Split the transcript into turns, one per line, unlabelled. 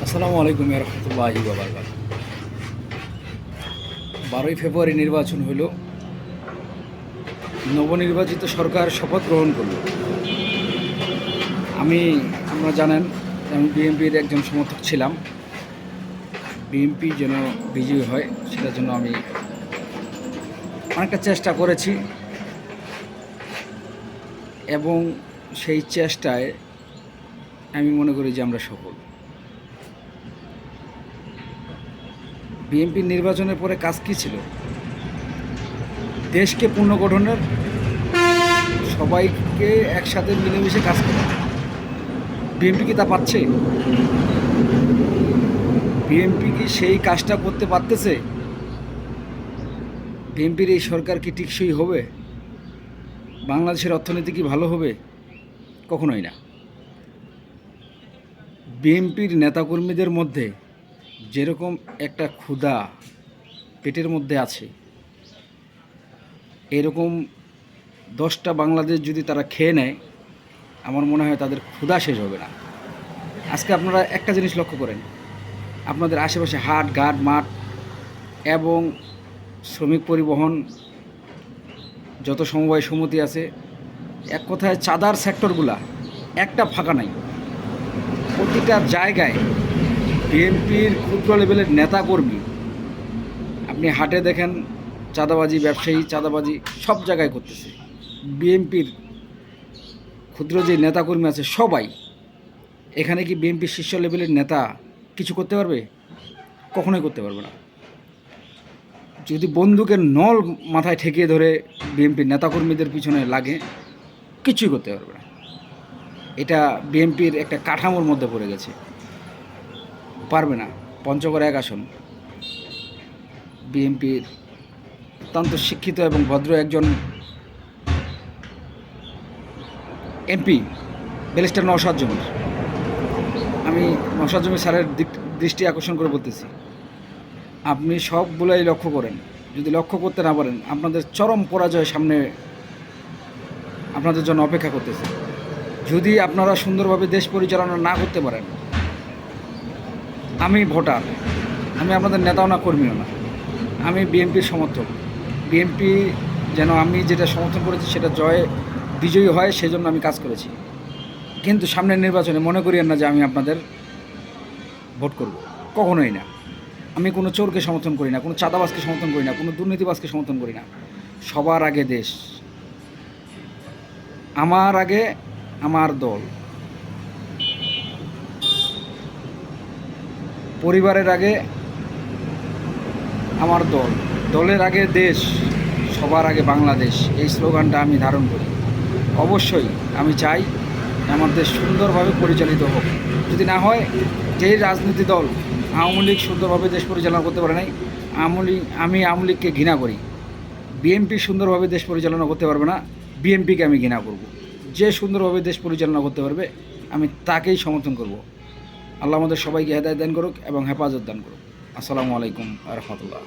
আসসালামু আলাইকুম রহমতুল্লাহি ওয়া বারাকাতুহু। 12ই ফেব্রুয়ারি নির্বাচন হইল, নবনির্বাচিত সরকার শপথ গ্রহণ করল। আপনারা জানেন, আমি বিএনপির একজন সমর্থক ছিলাম। বিএনপি যেন বিজয়ী হয় সেটার জন্য আমি অনেকটা চেষ্টা করেছি এবং সেই চেষ্টায় আমি মনে করি যে আমরা সফল। বিএনপির নির্বাচনের পরে কাজ কী ছিল? দেশকে পুনর্গঠনের, সবাইকে একসাথে মিলেমিশে কাজ করা। বিএনপি কি তা পাচ্ছে? বিএনপি কি সেই কাজটা করতে পারতেছে? বিএনপির এই সরকার কি টেকসই হবে? বাংলাদেশের অর্থনীতি কি ভালো হবে? কখনোই না। বিএনপির নেতাকর্মীদের মধ্যে যেরকম একটা ক্ষুধা পেটের মধ্যে আছে, এরকম 10টা বাংলাদেশ যদি তারা খেয়ে নেয়, আমার মনে হয় তাদের ক্ষুধা শেষ হবে না। আজকে আপনারা একটা জিনিস লক্ষ্য করেন, আপনাদের আশেপাশে হাট, ঘাট, মাঠ এবং শ্রমিক পরিবহন, যত সমবায় সমিতি আছে, এক কথায় চাঁদার সেক্টরগুলা একটা ফাঁকা নাই। প্রতিটা জায়গায় বিএনপির ক্ষুদ্র লেভেলের নেতাকর্মী, আপনি হাটে দেখেন চাঁদাবাজি, ব্যবসায়ী চাঁদাবাজি সব জায়গায় করতেছে। বিএনপির ক্ষুদ্র যে নেতাকর্মী আছে সবাই। এখানে কি বিএনপির শীর্ষ লেভেলের নেতা কিছু করতে পারবে? কখনোই করতে পারবে না। যদি বন্দুকের নল মাথায় ঠেকিয়ে ধরে বিএনপির নেতাকর্মীদের পিছনে লাগে, কিছুই করতে পারবে না। এটা বিএনপির একটা কাঠামোর মধ্যে পড়ে গেছে, পারবে না। পঞ্চগড় 1 আসন, বিএনপির অত্যন্ত শিক্ষিত এবং ভদ্র একজন এমপি ব্যারিস্টার নওশাদ জমির, আমি নওশাদ জমির স্যারের দৃষ্টি আকর্ষণ করে বলতেছি, আপনি সবগুলোই লক্ষ্য করেন। যদি লক্ষ্য করতে না পারেন, আপনাদের চরম পরাজয় সামনে আপনাদের জন্য অপেক্ষা করতেছে। যদি আপনারা সুন্দরভাবে দেশ পরিচালনা না করতে পারেন, আমি ভোটার, আমি আপনাদের নেতাও না, কর্মীও না, আমি বিএনপির সমর্থক। বিএনপি যেন আমি যেটা সমর্থন করেছি সেটা বিজয়ী হয়, সেজন্য আমি কাজ করেছি। কিন্তু সামনের নির্বাচনে মনে করিয়েন না যে আমি আপনাদের ভোট করব, কখনোই না। আমি কোনো চোরকে সমর্থন করি না, কোনো চাঁদাবাজকে সমর্থন করি না, কোনো দুর্নীতিবাজকে সমর্থন করি না। সবার আগে দেশ, আমার আগে আমার দল, পরিবারের আগে আমার দল, দলের আগে দেশ, সবার আগে বাংলাদেশ। এই স্লোগানটা আমি ধারণ করি। অবশ্যই আমি চাই আমার দেশ সুন্দরভাবে পরিচালিত হোক। যদি না হয়, যেই রাজনীতি দল, আওয়ামী লীগ সুন্দরভাবে দেশ পরিচালনা করতে পারে নাই, আমি আওয়ামী লীগকে ঘৃণা করি। বিএনপি সুন্দরভাবে দেশ পরিচালনা করতে পারবে না, বিএনপিকে আমি ঘৃণা করব। যে সুন্দরভাবে দেশ পরিচালনা করতে পারবে আমি তাকেই সমর্থন করব। আল্লাহ আমাদের সবাইকে হেদায়েত দান করুক এবং হেফাজত দান করুক। আসসালামু আলাইকুম ওয়া রাহমাতুল্লাহ।